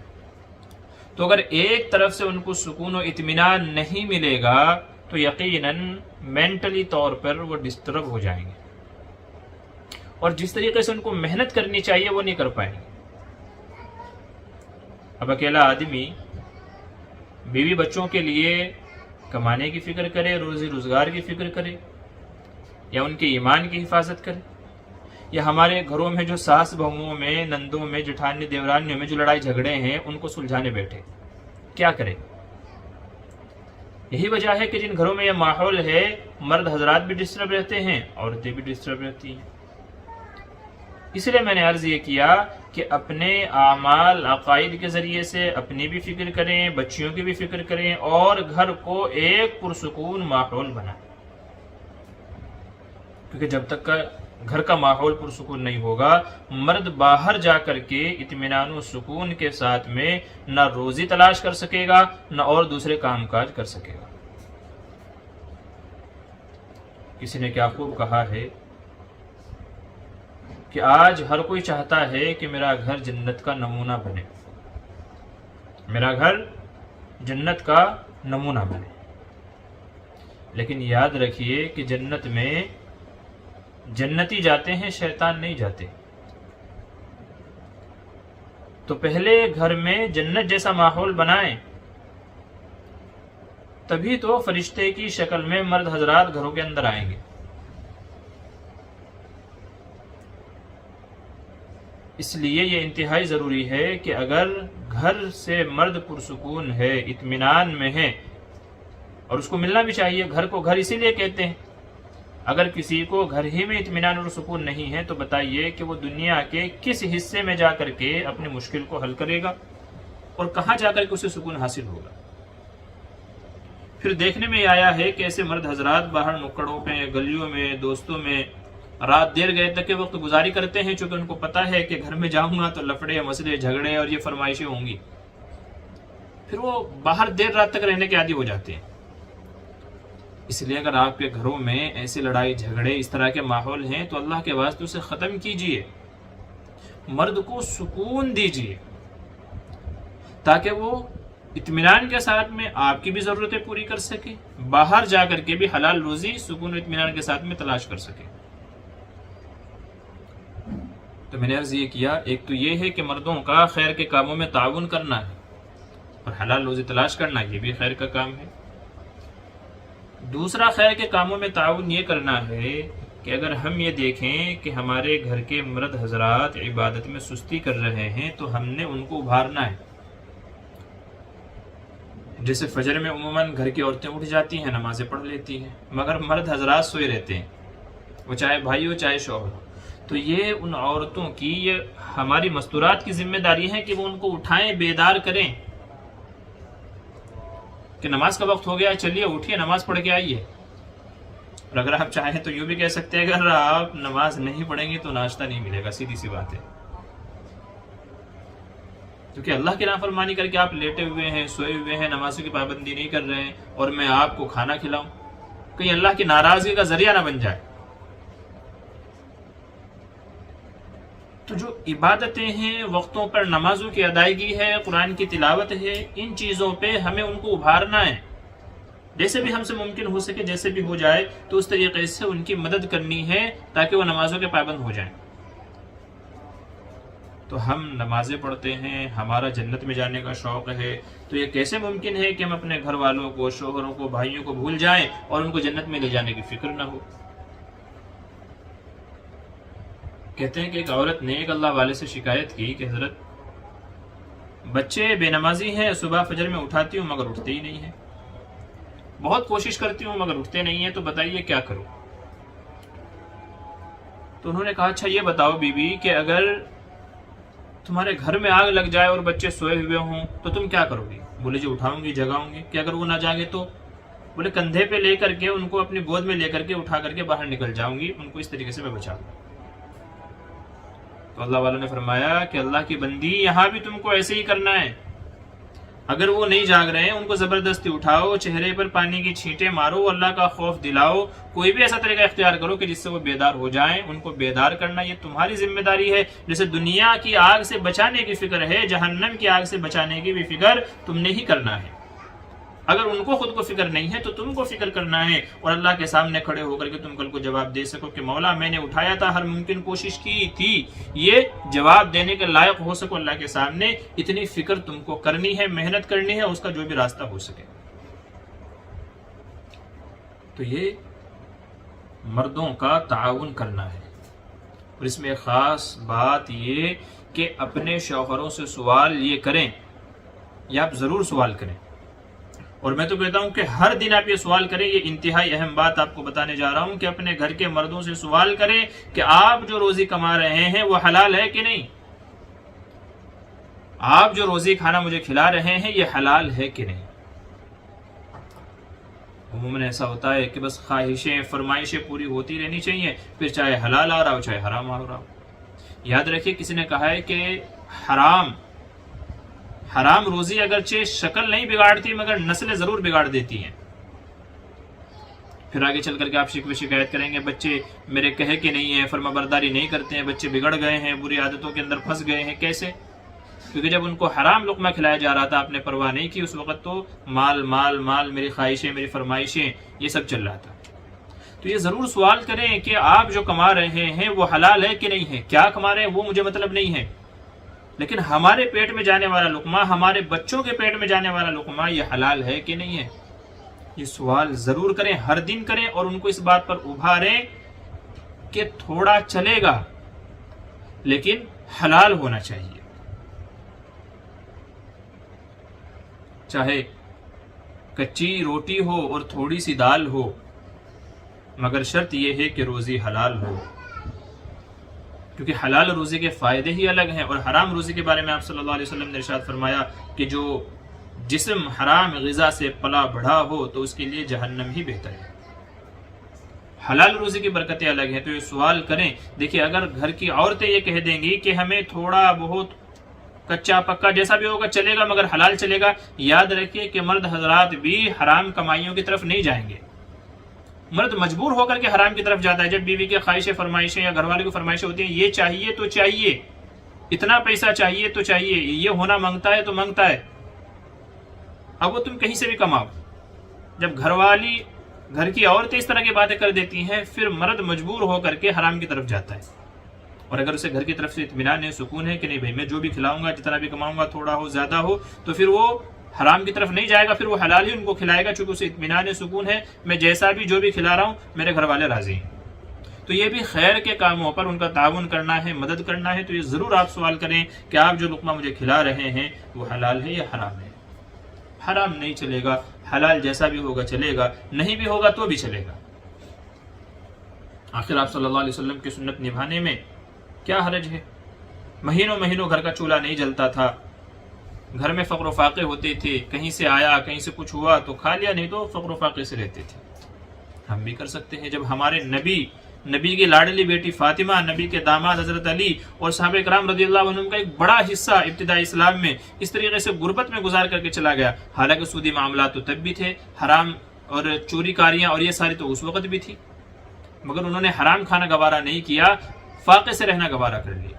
تو اگر ایک طرف سے ان کو سکون و اطمینان نہیں ملے گا تو یقیناً مینٹلی طور پر وہ ڈسٹرب ہو جائیں گے، اور جس طریقے سے ان کو محنت کرنی چاہیے وہ نہیں کر پائیں گے۔ اب اکیلا آدمی بیوی بچوں کے لیے کمانے کی فکر کرے، روزی روزگار کی فکر کرے، یا ان کے ایمان کی حفاظت کرے، یا ہمارے گھروں میں جو ساس بہوؤں میں، نندوں میں، جٹھانی دیورانیوں میں جو لڑائی جھگڑے ہیں ان کو سلجھانے بیٹھے، کیا کرے؟ یہی وجہ ہے کہ جن گھروں میں یہ ماحول ہے مرد حضرات بھی ڈسٹرب رہتے ہیں، عورتیں بھی ڈسٹرب رہتی ہیں۔ اس لیے میں نے عرض یہ کیا کہ اپنے اعمال عقائد کے ذریعے سے اپنی بھی فکر کریں، بچیوں کی بھی فکر کریں، اور گھر کو ایک پرسکون ماحول بنائیں، کیونکہ جب تک کا گھر کا ماحول پرسکون نہیں ہوگا، مرد باہر جا کر کے اطمینان و سکون کے ساتھ میں نہ روزی تلاش کر سکے گا، نہ اور دوسرے کام کاج کر سکے گا۔ کسی نے کیا خوب کہا ہے کہ آج ہر کوئی چاہتا ہے کہ میرا گھر جنت کا نمونہ بنے، میرا گھر جنت کا نمونہ بنے، لیکن یاد رکھیے کہ جنت میں جنتی جاتے ہیں، شیطان نہیں جاتے۔ تو پہلے گھر میں جنت جیسا ماحول بنائیں، تبھی تو فرشتے کی شکل میں مرد حضرات گھروں کے اندر آئیں گے۔ اس لیے یہ انتہائی ضروری ہے کہ اگر گھر سے مرد پرسکون ہے، اطمینان میں ہے، اور اس کو ملنا بھی چاہیے، گھر کو گھر اسی لیے کہتے ہیں۔ اگر کسی کو گھر ہی میں اطمینان اور سکون نہیں ہے تو بتائیے کہ وہ دنیا کے کس حصے میں جا کر کے اپنی مشکل کو حل کرے گا، اور کہاں جا کر کے اسے سکون حاصل ہوگا۔ پھر دیکھنے میں آیا ہے کہ ایسے مرد حضرات باہر نکڑوں پہ، گلیوں میں، دوستوں میں رات دیر گئے تک کے وقت گزاری کرتے ہیں، چونکہ ان کو پتا ہے کہ گھر میں جاؤں گا تو لفڑے، مسئلے، جھگڑے اور یہ فرمائشیں ہوں گی، پھر وہ باہر دیر رات تک رہنے کے عادی ہو جاتے ہیں۔ اس لیے اگر آپ کے گھروں میں ایسی لڑائی جھگڑے، اس طرح کے ماحول ہیں تو اللہ کے واسطے اسے ختم کیجئے، مرد کو سکون دیجئے، تاکہ وہ اطمینان کے ساتھ میں آپ کی بھی ضرورتیں پوری کر سکے، باہر جا کر کے بھی حلال روزی سکون و اطمینان کے ساتھ میں تلاش کر سکے۔ تو میں نے عرض یہ کیا، ایک تو یہ ہے کہ مردوں کا خیر کے کاموں میں تعاون کرنا ہے، اور حلال روزی تلاش کرنا یہ بھی خیر کا کام ہے۔ دوسرا خیر کے کاموں میں تعاون یہ کرنا ہے کہ اگر ہم یہ دیکھیں کہ ہمارے گھر کے مرد حضرات عبادت میں سستی کر رہے ہیں تو ہم نے ان کو ابھارنا ہے۔ جیسے فجر میں عموماً گھر کی عورتیں اٹھ جاتی ہیں، نمازیں پڑھ لیتی ہیں، مگر مرد حضرات سوئے رہتے ہیں، وہ چاہے بھائی ہو چاہے شوہر ہو۔ تو یہ ان عورتوں کی، یہ ہماری مستورات کی ذمہ داری ہے کہ وہ ان کو اٹھائیں، بیدار کریں کہ نماز کا وقت ہو گیا، چلیے اٹھیے، نماز پڑھ کے آئیے۔ اور اگر آپ چاہیں تو یوں بھی کہہ سکتے ہیں اگر آپ نماز نہیں پڑھیں گے تو ناشتہ نہیں ملے گا، سیدھی سی بات ہے. کیونکہ اللہ کی نافرمانی کر کے آپ لیٹے ہوئے ہیں، سوئے ہوئے ہیں، نمازوں کی پابندی نہیں کر رہے ہیں، اور میں آپ کو کھانا کھلاؤں، کہیں اللہ کی ناراضگی کا ذریعہ نہ بن جائے. تو جو عبادتیں ہیں، وقتوں پر نمازوں کی ادائیگی ہے، قرآن کی تلاوت ہے، ان چیزوں پہ ہمیں ان کو ابھارنا ہے. جیسے بھی ہم سے ممکن ہو سکے، جیسے بھی ہو جائے تو اس طریقے سے ان کی مدد کرنی ہے تاکہ وہ نمازوں کے پابند ہو جائیں. تو ہم نمازیں پڑھتے ہیں، ہمارا جنت میں جانے کا شوق ہے، تو یہ کیسے ممکن ہے کہ ہم اپنے گھر والوں کو، شوہروں کو، بھائیوں کو بھول جائیں اور ان کو جنت میں لے جانے کی فکر نہ ہو. کہتے ہیں کہ ایک عورت نے ایک اللہ والے سے شکایت کی کہ حضرت بچے بے نمازی ہیں، صبح فجر میں اٹھاتی ہوں مگر اٹھتے ہی نہیں ہیں، بہت کوشش کرتی ہوں مگر اٹھتے نہیں ہیں، تو بتائیے کیا کروں. تو انہوں نے کہا اچھا یہ بتاؤ بی بی کہ اگر تمہارے گھر میں آگ لگ جائے اور بچے سوئے ہوئے ہوں تو تم کیا کرو گی؟ بولے جی اٹھاؤں گی، جگاؤں گی. کہ اگر وہ نہ جاگے تو؟ بولے کندھے پہ لے کر کے ان کو اپنی گود میں لے کر کے اٹھا کر کے باہر نکل جاؤں گی، ان کو اس طریقے سے میں بچا دوں. تو اللہ والوں نے فرمایا کہ اللہ کی بندی یہاں بھی تم کو ایسے ہی کرنا ہے. اگر وہ نہیں جاگ رہے ہیں ان کو زبردستی اٹھاؤ، چہرے پر پانی کی چھینٹیں مارو، اللہ کا خوف دلاؤ، کوئی بھی ایسا طریقہ اختیار کرو کہ جس سے وہ بیدار ہو جائیں. ان کو بیدار کرنا یہ تمہاری ذمہ داری ہے. جیسے دنیا کی آگ سے بچانے کی فکر ہے، جہنم کی آگ سے بچانے کی بھی فکر تم نے ہی کرنا ہے. اگر ان کو خود کو فکر نہیں ہے تو تم کو فکر کرنا ہے، اور اللہ کے سامنے کھڑے ہو کر کے تم کل کو جواب دے سکو کہ مولا میں نے اٹھایا تھا، ہر ممکن کوشش کی تھی. یہ جواب دینے کے لائق ہو سکو اللہ کے سامنے. اتنی فکر تم کو کرنی ہے، محنت کرنی ہے، اس کا جو بھی راستہ ہو سکے. تو یہ مردوں کا تعاون کرنا ہے. اور اس میں خاص بات یہ کہ اپنے شوہروں سے سوال یہ کریں، یا آپ ضرور سوال کریں. اور میں تو کہتا ہوں کہ ہر دن آپ یہ سوال کریں. یہ انتہائی اہم بات آپ کو بتانے جا رہا ہوں کہ اپنے گھر کے مردوں سے سوال کریں کہ آپ جو روزی کما رہے ہیں وہ حلال ہے کہ نہیں. آپ جو روزی کھانا مجھے کھلا رہے ہیں یہ حلال ہے کہ نہیں. عموماً ایسا ہوتا ہے کہ بس خواہشیں، فرمائشیں پوری ہوتی رہنی چاہیے، پھر چاہے حلال آ رہا ہو چاہے حرام آ رہا ہو. یاد رکھیے کسی نے کہا ہے کہ حرام روزی اگرچہ شکل نہیں بگاڑتی مگر نسلیں ضرور بگاڑ دیتی ہیں. پھر آگے چل کر کے آپ شکوے شکایت کریں گے بچے میرے کہے کہ نہیں ہیں، فرما برداری نہیں کرتے ہیں، بچے بگڑ گئے ہیں، بری عادتوں کے اندر پھنس گئے ہیں. کیسے؟ کیونکہ جب ان کو حرام لقمہ کھلایا جا رہا تھا آپ نے پرواہ نہیں کی. اس وقت تو مال مال مال، میری خواہشیں، میری فرمائشیں، یہ سب چل رہا تھا. تو یہ ضرور سوال کریں کہ آپ جو کما رہے ہیں وہ حلال ہے کہ نہیں ہے. کیا کما رہے ہیں وہ مجھے مطلب نہیں ہے، لیکن ہمارے پیٹ میں جانے والا لقمہ، ہمارے بچوں کے پیٹ میں جانے والا لقمہ یہ حلال ہے کہ نہیں ہے. یہ سوال ضرور کریں، ہر دن کریں، اور ان کو اس بات پر ابھاریں کہ تھوڑا چلے گا لیکن حلال ہونا چاہیے. چاہے کچی روٹی ہو اور تھوڑی سی دال ہو، مگر شرط یہ ہے کہ روزی حلال ہو. کیونکہ حلال روزی کے فائدے ہی الگ ہیں. اور حرام روزی کے بارے میں آپ صلی اللہ علیہ وسلم نے ارشاد فرمایا کہ جو جسم حرام غذا سے پلا بڑھا ہو تو اس کے لیے جہنم ہی بہتر ہے. حلال روزی کی برکتیں الگ ہیں. تو یہ سوال کریں. دیکھیے اگر گھر کی عورتیں یہ کہہ دیں گی کہ ہمیں تھوڑا بہت کچا پکا جیسا بھی ہوگا چلے گا مگر حلال چلے گا، یاد رکھیے کہ مرد حضرات بھی حرام کمائیوں کی طرف نہیں جائیں گے. مرد مجبور ہو کر کے حرام کی طرف جاتا ہے. جب بیوی کی خواہشیں، فرمائشیں یا گھر والے کی فرمائشیں ہوتی ہیں، یہ چاہیے تو چاہیے، اتنا پیسہ چاہیے تو چاہیے، یہ ہونا مانگتا ہے تو مانگتا ہے. اب وہ تم کہیں سے بھی کماؤ. جب گھر کی عورتیں اس طرح کی باتیں کر دیتی ہیں، پھر مرد مجبور ہو کر کے حرام کی طرف جاتا ہے. اور اگر اسے گھر کی طرف سے اطمینان ہے، سکون ہے کہ نہیں بھائی میں جو بھی کھلاؤں گا، جتنا بھی کماؤں گا، تھوڑا ہو زیادہ ہو، تو پھر وہ حرام کی طرف نہیں جائے گا، پھر وہ حلال ہی ان کو کھلائے گا. چونکہ اسے اطمینان ہے، سکون ہے، میں جیسا بھی جو بھی کھلا رہا ہوں میرے گھر والے راضی ہیں. تو یہ بھی خیر کے کاموں پر ان کا تعاون کرنا ہے، مدد کرنا ہے. تو یہ ضرور آپ سوال کریں کہ آپ جو لقمہ مجھے کھلا رہے ہیں وہ حلال ہے یا حرام ہے. حرام نہیں چلے گا، حلال جیسا بھی ہوگا چلے گا، نہیں بھی ہوگا تو بھی چلے گا. آخر آپ صلی اللہ علیہ وسلم کی سنت نبھانے میں کیا حرج ہے؟ مہینوں مہینوں گھر کا چولہا نہیں جلتا تھا، گھر میں فقر و فاقے ہوتے تھے، کہیں سے آیا کہیں سے کچھ ہوا تو کھا لیا، نہیں تو فقر و فاقے سے رہتے تھے. ہم بھی کر سکتے ہیں. جب ہمارے نبی کی لاڈلی بیٹی فاطمہ، نبی کے داماد حضرت علی اور صحابہ کرام رضی اللہ عنہم کا ایک بڑا حصہ ابتدائی اسلام میں اس طریقے سے غربت میں گزار کر کے چلا گیا، حالانکہ سودی معاملات تو تب بھی تھے، حرام اور چوری کاریاں اور یہ ساری تو اس وقت بھی تھی، مگر انہوں نے حرام کھانا گوارا نہیں کیا، فاقے سے رہنا گوارا کر لیا.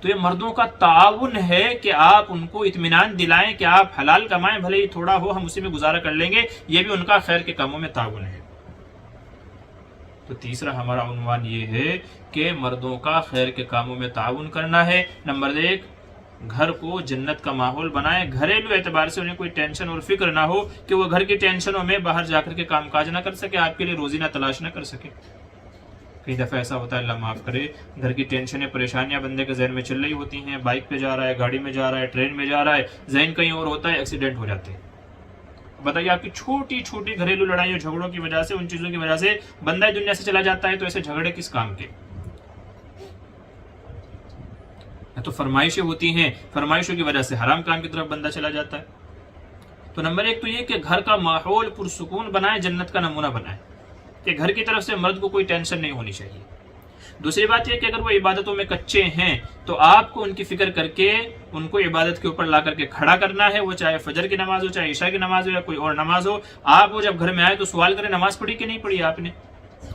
تو یہ مردوں کا تعاون ہے کہ آپ ان کو اطمینان دلائیں کہ آپ حلال کمائیں، بھلے ہی تھوڑا ہو ہم اسی میں گزارا کر لیں گے، یہ بھی ان کا خیر کے کاموں میں تعاون ہے. تو تیسرا ہمارا عنوان یہ ہے کہ مردوں کا خیر کے کاموں میں تعاون کرنا ہے. نمبر 1، گھر کو جنت کا ماحول بنائیں، گھریلو اعتبار سے انہیں کوئی ٹینشن اور فکر نہ ہو کہ وہ گھر کی ٹینشنوں میں باہر جا کر کے کام کاج نہ کر سکے، آپ کے لیے روزی نہ تلاش نہ کر سکے. کئی دفعہ ایسا ہوتا ہے، اللہ معاف کرے، گھر کی ٹینشنیں پریشانیاں بندے کے ذہن میں چل رہی ہوتی ہیں، بائک پہ جا رہا ہے، گاڑی میں جا رہا ہے، ٹرین میں جا رہا ہے، ذہن کہیں اور ہوتا ہے، ایکسیڈنٹ ہو جاتے ہیں. بتائیے، آپ کی چھوٹی چھوٹی گھریلو لڑائیوں جھگڑوں کی وجہ سے، ان چیزوں کی وجہ سے بندہ دنیا سے چلا جاتا ہے، تو ایسے جھگڑے کس کام کے؟ تو فرمائشیں ہوتی ہیں، فرمائشوں کی وجہ سے حرام کام کی طرف بندہ چلا جاتا ہے. تو نمبر 1 تو یہ کہ گھر کا ماحول پرسکون بنائے، جنت کا نمونہ بنائے، کہ گھر کی طرف سے مرد کو کوئی ٹینشن نہیں ہونی چاہیے. دوسری بات یہ کہ اگر وہ عبادتوں میں کچے ہیں تو آپ کو ان کی فکر کر کے ان کو عبادت کے اوپر لا کر کے کھڑا کرنا ہے، وہ چاہے فجر کی نماز ہو، چاہے عشاء کی نماز ہو، یا کوئی اور نماز ہو. آپ وہ جب گھر میں آئے تو سوال کریں، نماز پڑھی کہ نہیں پڑھی آپ نے،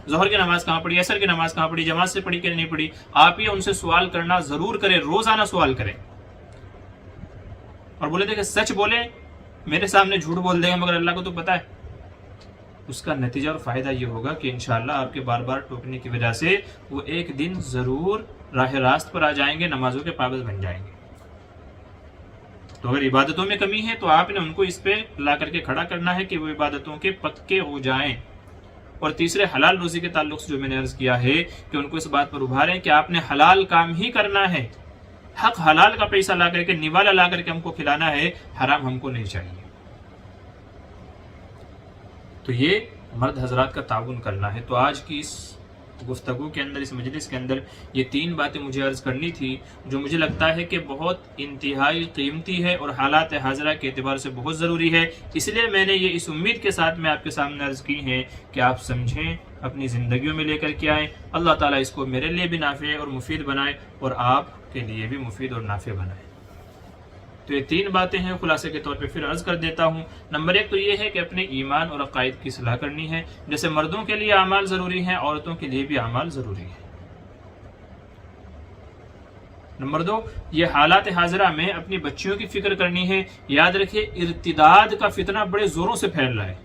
ظہر کی نماز کہاں پڑھی، عصر کی نماز کہاں پڑھی، جماعت سے پڑھی کہ نہیں پڑھی. آپ یہ ان سے سوال کرنا ضرور کریں، روزانہ سوال کریں. اور بولے دیکھیں سچ بولیں، میرے سامنے جھوٹ بول دیں گے مگر اللہ کو تو پتا ہے. اس کا نتیجہ اور فائدہ یہ ہوگا کہ انشاءاللہ آپ کے بار بار ٹوکنے کی وجہ سے وہ ایک دن ضرور راہ راست پر آ جائیں گے، نمازوں کے پابند بن جائیں گے. تو اگر عبادتوں میں کمی ہے تو آپ نے ان کو اس پہ لا کر کے کھڑا کرنا ہے کہ وہ عبادتوں کے پکے ہو جائیں. اور تیسرے، حلال روزی کے تعلق سے جو میں نے عرض کیا ہے کہ ان کو اس بات پر ابھاریں کہ آپ نے حلال کام ہی کرنا ہے، حق حلال کا پیسہ لا کر کے، نوالا لا کر کے ہم کو کھلانا ہے، حرام ہم کو نہیں چاہیے. تو یہ مرد حضرات کا تعاون کرنا ہے. تو آج کی اس گفتگو کے اندر، اس مجلس کے اندر یہ 3 باتیں مجھے عرض کرنی تھی جو مجھے لگتا ہے کہ بہت انتہائی قیمتی ہے اور حالات حاضرہ کے اعتبار سے بہت ضروری ہے. اس لیے میں نے یہ اس امید کے ساتھ میں آپ کے سامنے عرض کی ہیں کہ آپ سمجھیں، اپنی زندگیوں میں لے کر کے آئیں. اللہ تعالیٰ اس کو میرے لیے بھی نافع اور مفید بنائے اور آپ کے لیے بھی مفید اور نافع بنائے. تو یہ 3 باتیں ہیں، خلاصے کے طور پہ پھر عرض کر دیتا ہوں. نمبر 1 تو یہ ہے کہ اپنے ایمان اور عقائد کی اصلاح کرنی ہے. جیسے مردوں کے لیے اعمال ضروری ہیں، عورتوں کے لیے بھی اعمال ضروری ہیں. نمبر 2، یہ حالات حاضرہ میں اپنی بچیوں کی فکر کرنی ہے. یاد رکھیے، ارتداد کا فتنہ بڑے زوروں سے پھیل رہا ہے.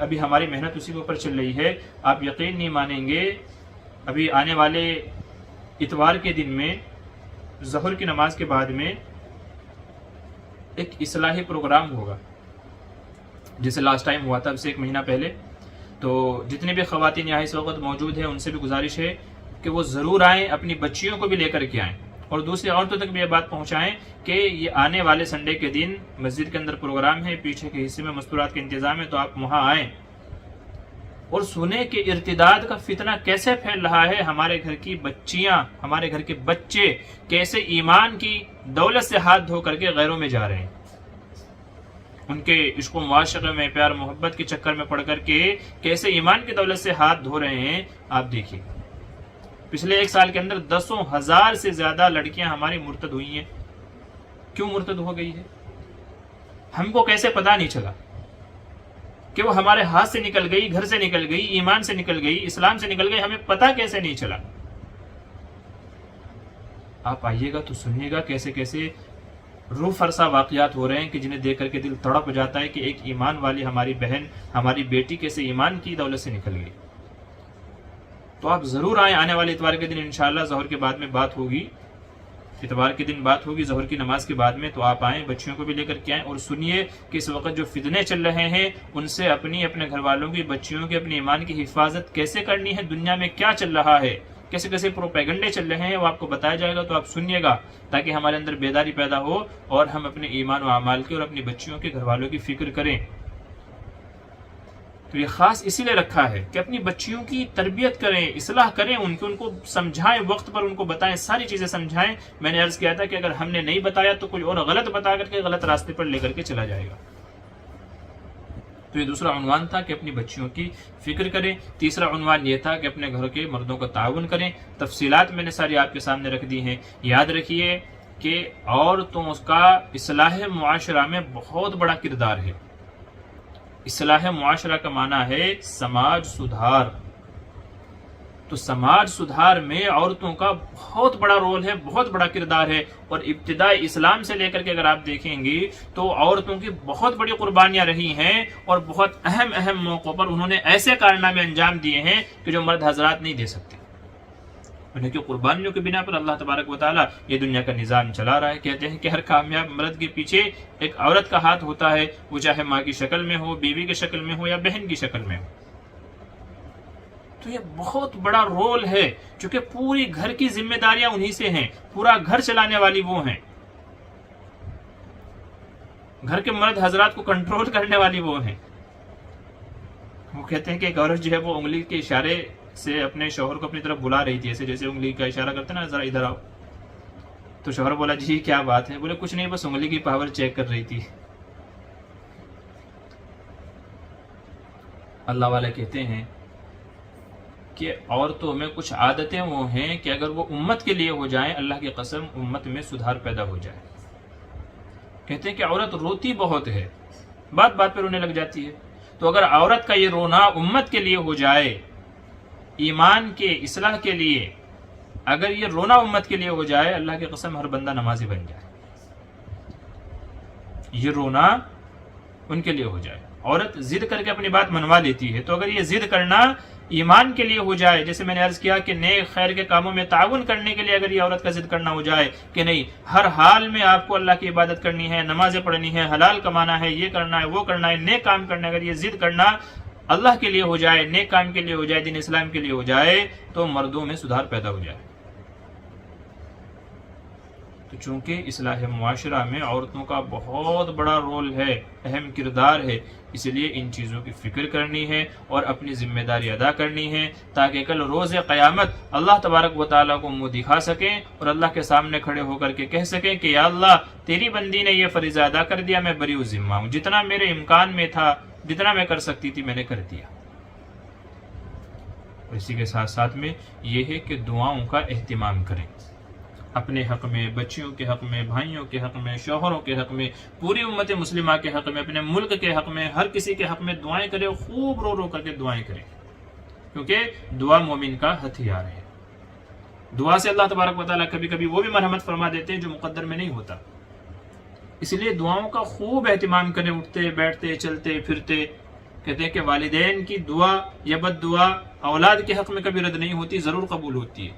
ابھی ہماری محنت اسی کے اوپر چل رہی ہے. آپ یقین نہیں مانیں گے، ابھی آنے والے اتوار کے دن میں ظہر کی نماز کے بعد میں ایک اصلاحی پروگرام ہوگا، جسے لاسٹ ٹائم ہوا تھا، اب سے 1 مہینہ پہلے. تو جتنے بھی خواتین یہاں اس وقت موجود ہیں ان سے بھی گزارش ہے کہ وہ ضرور آئیں، اپنی بچیوں کو بھی لے کر کے آئیں، اور دوسری عورتوں تک بھی یہ بات پہنچائیں کہ یہ آنے والے سنڈے کے دن مسجد کے اندر پروگرام ہے، پیچھے کے حصے میں مستورات کا انتظام ہے، تو آپ وہاں آئیں اور سنیں کہ ارتداد کا فتنہ کیسے پھیل رہا ہے. ہمارے گھر کی بچیاں، ہمارے گھر کے بچے کیسے ایمان کی دولت سے ہاتھ دھو کر کے غیروں میں جا رہے ہیں، ان کے عشق و معاشرے میں، پیار محبت کے چکر میں پڑ کر کے کیسے ایمان کی دولت سے ہاتھ دھو رہے ہیں. آپ دیکھیے، پچھلے 1 سال کے اندر 10,000 سے زیادہ لڑکیاں ہماری مرتد ہوئی ہیں. کیوں مرتد ہو گئی ہے؟ ہم کو کیسے پتا نہیں چلا کہ وہ ہمارے ہاتھ سے نکل گئی، گھر سے نکل گئی، ایمان سے نکل گئی، اسلام سے نکل گئی، ہمیں پتا کیسے نہیں چلا؟ آپ آئیے گا تو سنیے گا کیسے کیسے روح فرسا واقعات ہو رہے ہیں کہ جنہیں دیکھ کر کے دل تڑپ جاتا ہے کہ ایک ایمان والی ہماری بہن، ہماری بیٹی کیسے ایمان کی دولت سے نکل گئی. تو آپ ضرور آئیں. آنے والے اتوار کے دن انشاءاللہ ظہر کے بعد میں بات ہوگی، اتوار کے دن بات ہوگی ظہر کی نماز کے بعد میں. تو آپ آئیں، بچیوں کو بھی لے کر کے آئیں اور سنیے کہ اس وقت جو فتنے چل رہے ہیں ان سے اپنے گھر والوں کی، بچیوں کے، اپنے ایمان کی حفاظت کیسے کرنی ہے، دنیا میں کیا چل رہا ہے، کیسے کیسے پروپیگنڈے چل رہے ہیں، وہ آپ کو بتایا جائے گا. تو آپ سنیے گا تاکہ ہمارے اندر بیداری پیدا ہو اور ہم اپنے ایمان و اعمال کی اور اپنی بچیوں کے، گھر والوں کی فکر کریں. تو یہ خاص اسی لیے رکھا ہے کہ اپنی بچیوں کی تربیت کریں، اصلاح کریں، ان کو سمجھائیں، وقت پر ان کو بتائیں، ساری چیزیں سمجھائیں. میں نے عرض کیا تھا کہ اگر ہم نے نہیں بتایا تو کوئی اور غلط بتا کر کے غلط راستے پر لے کر کے چلا جائے گا. تو یہ دوسرا عنوان تھا کہ اپنی بچیوں کی فکر کریں. تیسرا عنوان یہ تھا کہ اپنے گھر کے مردوں کا تعاون کریں. تفصیلات میں نے ساری آپ کے سامنے رکھ دی ہیں. یاد رکھیے کہ عورتوں کا اصلاح معاشرہ میں بہت بڑا کردار ہے. اصلاح معاشرہ کا معنی ہے سماج سدھار. تو سماج سدھار میں عورتوں کا بہت بڑا رول ہے، بہت بڑا کردار ہے. اور ابتدائی اسلام سے لے کر کے اگر آپ دیکھیں گے تو عورتوں کی بہت بڑی قربانیاں رہی ہیں اور بہت اہم موقعوں پر انہوں نے ایسے کارنامے انجام دیے ہیں کہ جو مرد حضرات نہیں دے سکتے. انہیں کی قربانیوں کے بنا پر اللہ تبارک و تعالیٰ یہ دنیا کا نظام چلا رہا ہے. کہتے ہیں کہ ہر کامیاب مرد کے پیچھے ایک عورت کا ہاتھ ہوتا ہے، وہ چاہے ماں کی شکل میں ہو، بیوی کی شکل میں ہو یا بہن کی شکل میں ہو. تو یہ بہت بڑا رول ہے، چونکہ پوری گھر کی ذمہ داریاں انہی سے ہیں. پورا گھر چلانے والی وہ ہیں، گھر کے مرد حضرات کو کنٹرول کرنے والی وہ ہیں. وہ کہتے ہیں کہ ایک عورت جو ہے وہ انگلی کے اشارے سے اپنے شوہر کو اپنی طرف بلا رہی تھی، ایسے جیسے انگلی کا اشارہ کرتے نا، ذرا ادھر آؤ. تو شوہر بولا جی کیا بات ہے؟ بولے کچھ نہیں، بس انگلی کی پاور چیک کر رہی تھی. اللہ والے کہتے ہیں کہ عورتوں میں کچھ عادتیں وہ ہیں کہ اگر وہ امت کے لیے ہو جائیں، اللہ کی قسم امت میں سدھار پیدا ہو جائے. کہتے ہیں کہ عورت روتی بہت ہے، بات بات پہ رونے لگ جاتی ہے. تو اگر عورت کا یہ رونا امت کے لیے ہو جائے، ایمان کے اصلاح کے لیے اگر یہ رونا امت کے لیے ہو جائے، اللہ کی قسم ہر بندہ نمازی بن جائے. یہ رونا ان کے لیے ہو جائے. عورت ضد کر کے اپنی بات منوا لیتی ہے، تو اگر یہ ضد کرنا ایمان کے لیے ہو جائے، جیسے میں نے عرض کیا کہ نیک خیر کے کاموں میں تعاون کرنے کے لیے اگر یہ عورت کا ضد کرنا ہو جائے کہ نہیں ہر حال میں آپ کو اللہ کی عبادت کرنی ہے، نمازیں پڑھنی ہے، حلال کمانا ہے، یہ کرنا ہے، وہ کرنا ہے، نیک کام کرنا ہے، اگر یہ ضد کرنا اللہ کے لیے ہو جائے، نیک کام کے لیے ہو جائے، دین اسلام کے لیے ہو جائے، تو مردوں میں سدھار پیدا ہو جائے. تو چونکہ اصلاح معاشرہ میں عورتوں کا بہت بڑا رول ہے، اہم کردار ہے، اس لیے ان چیزوں کی فکر کرنی ہے اور اپنی ذمہ داری ادا کرنی ہے، تاکہ کل روز قیامت اللہ تبارک و تعالیٰ کو منہ دکھا سکیں اور اللہ کے سامنے کھڑے ہو کر کے کہہ سکیں کہ یا اللہ تیری بندی نے یہ فریضہ ادا کر دیا، میں بری ذمہ ہوں، جتنا میرے امکان میں تھا، جتنا میں کر سکتی تھی میں نے کر دیا. اور اسی کے ساتھ ساتھ میں یہ ہے کہ دعاؤں کا اہتمام کریں، اپنے حق میں، بچیوں کے حق میں، بھائیوں کے حق میں، شوہروں کے حق میں، پوری امت مسلمہ کے حق میں، اپنے ملک کے حق میں، ہر کسی کے حق میں دعائیں کریں. خوب رو رو کر کے دعائیں کریں، کیونکہ دعا مومن کا ہتھیار ہے. دعا سے اللہ تبارک و تعالیٰ کبھی کبھی وہ بھی مرحمت فرما دیتے ہیں جو مقدر میں نہیں ہوتا. اس لیے دعاؤں کا خوب اہتمام کریں، اٹھتے بیٹھتے چلتے پھرتے. کہتے ہیں کہ والدین کی دعا یا بد دعا اولاد کے حق میں کبھی رد نہیں ہوتی، ضرور قبول ہوتی ہے.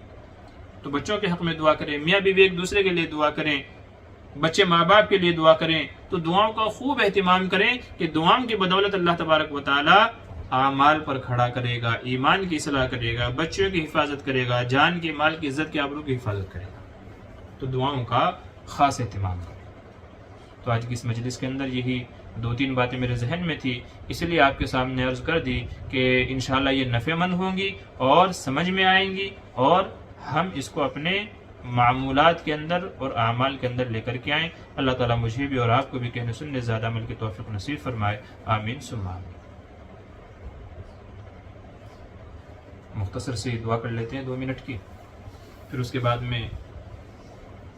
تو بچوں کے حق میں دعا کریں، میاں بیوی ایک دوسرے کے لیے دعا کریں، بچے ماں باپ کے لیے دعا کریں. تو دعاؤں کا خوب اہتمام کریں کہ دعاؤں کی بدولت اللہ تبارک و تعالی اعمال پر کھڑا کرے گا، ایمان کی اصلاح کرے گا، بچوں کی حفاظت کرے گا، جان کی، مال کی، عزت کی، آبرو کی حفاظت کرے گا. تو دعاؤں کا خاص اہتمام کریں. تو آج کی اس مجلس کے اندر یہی 2-3 باتیں میرے ذہن میں تھی، اس لیے آپ کے سامنے عرض کر دی کہ انشاءاللہ یہ نفع مند ہوں گی اور سمجھ میں آئیں گی، اور ہم اس کو اپنے معمولات کے اندر اور اعمال کے اندر لے کر کے آئیں. اللہ تعالیٰ مجھے بھی اور آپ کو بھی کہنے سننے زیادہ عمل کی توفیق نصیب فرمائے. آمین ثم آمین. مختصر سی دعا کر لیتے ہیں 2 منٹ کی، پھر اس کے بعد میں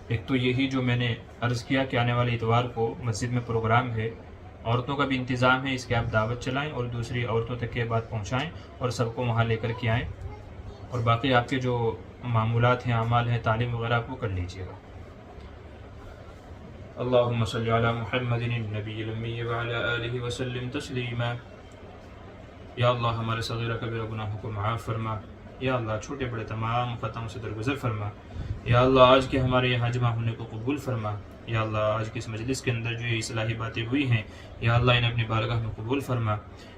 ایک تو یہی جو میں نے عرض کیا کہ آنے والے اتوار کو مسجد میں پروگرام ہے، عورتوں کا بھی انتظام ہے، اس کی آپ دعوت چلائیں اور دوسری عورتوں تک یہ بات پہنچائیں اور سب کو وہاں لے کر کے آئیں. اور باقی آپ کے جو معمولات ہیں، اعمال ہیں، تعلیم وغیرہ آپ کو کر لیجیے گا. اللہم صلی علی محمد النبی الامی وعلی آلہ وسلم تسلیما. یا اللہ ہمارے صغیرہ کبیرہ گناہوں کو معاف فرما. یا اللہ چھوٹے بڑے تمام خطاؤں سے درگزر فرما. یا اللہ آج کے ہمارے یہاں جمع ہونے کو قبول فرما. یا اللہ آج کی اس مجلس کے اندر جو یہ اصلاحی باتیں ہوئی ہیں، یا اللہ انہیں اپنی بارگاہ میں قبول فرما.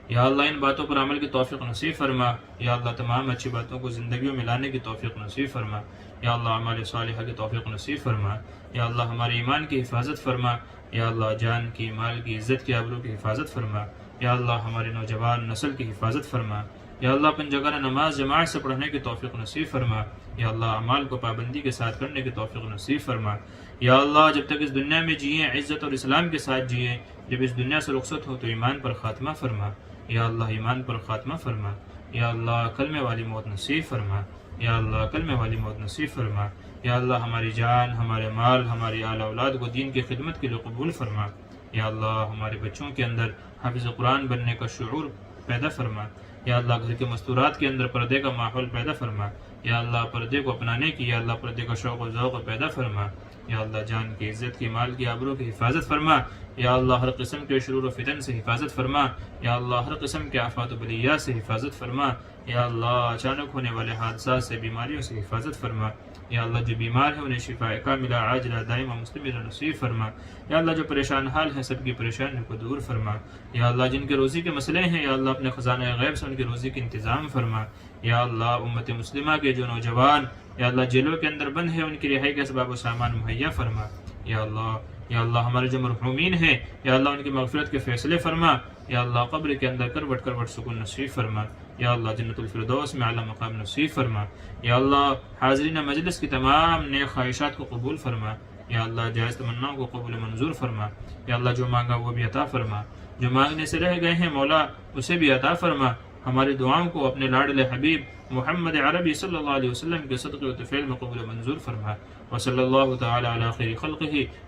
یا اللہ ان باتوں پر عمل کی توفیق نصیب فرما. یا اللہ تمام اچھی باتوں کو زندگیوں میں لانے کی توفیق نصیب فرما. یا اللہ اعمال صالحہ کی توفیق نصیب فرما. یا اللہ ہمارے ایمان کی حفاظت فرما. یا اللہ جان کی، مال کی، عزت کی، آبرو کی حفاظت فرما. یا اللہ ہمارے نوجوان نسل کی حفاظت فرما. یا اللہ اپن جگہ نماز جماعت سے پڑھنے کی توفیق نصیب فرما، یا اللہ اعمال کو پابندی کے ساتھ کرنے کی توفیق نصیب فرما، یا اللہ جب تک اس دنیا میں جئیں عزت اور اسلام کے ساتھ جئیں، جب اس دنیا سے رخصت ہو تو ایمان پر خاتمہ فرما، یا اللہ ایمان پر خاتمہ فرما، یا اللہ کلمے والی موت نصیب فرما، یا اللہ کلمے والی موت نصیب فرما، یا اللہ ہماری جان، ہمارے مال، ہماری آل اولاد کو دین کی خدمت کے لیے قبول فرما، یا اللہ ہمارے بچوں کے اندر حافظ قرآن بننے کا شعور پیدا فرما، یا اللہ گھر کے مستورات کے اندر پردے کا ماحول پیدا فرما، یا اللہ پردے کو اپنانے کی، یا اللہ پردے کا شوق و ذوق پیدا فرما، یا اللہ جان کی عزت کی، مال کی، آبرو کی حفاظت فرما، یا اللہ ہر قسم کے شرور و فتن سے حفاظت فرما، یا اللہ ہر قسم کے آفات و بلیات سے حفاظت فرما، یا اللہ اچانک ہونے والے حادثات سے، بیماریوں سے حفاظت فرما، یا اللہ جو بیمار ہے انہیں شفاء کاملہ عاجلہ دائمہ مستمرہ نصیب فرما، یا اللہ جو پریشان حال ہیں سب کی پریشانیوں کو دور فرما، یا اللہ جن کے روزی کے مسئلے ہیں یا اللہ اپنے خزانہ غیب سے ان کی روزی کے انتظام فرما، یا اللہ امت مسلمہ کے جو نوجوان یا اللہ جیلوں کے اندر بند ہیں ان کی رہائی کے اسباب و سامان مہیا فرما، یا اللہ ہمارے جو مرحومین ہیں یا اللہ ان کی مغفرت کے فیصلے فرما، یا اللہ قبر کے اندر کروٹ کروٹ سکون نصیب فرما، یا اللہ جنت الفردوس میں اعلیٰ مقام نصیب فرما، یا اللہ حاضرین مجلس کی تمام نیک خواہشات کو قبول فرما، یا اللہ جائز تمناؤں کو قبول منظور فرما، یا اللہ جو مانگا وہ بھی عطا فرما، جو مانگنے سے رہ گئے ہیں مولا اسے بھی عطا فرما، ہماری دعاؤں کو اپنے لاڈلے حبیب محمد عربی صلی اللہ علیہ وسلم کے صدقے و طفیل میں قبول منظور فرما، وصلی اللہ تعالی علی خیر خلقہ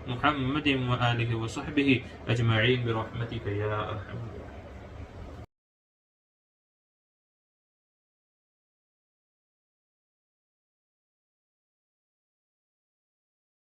محمد و آلہ و صحبہ اجمعین برحمتک یا ارحم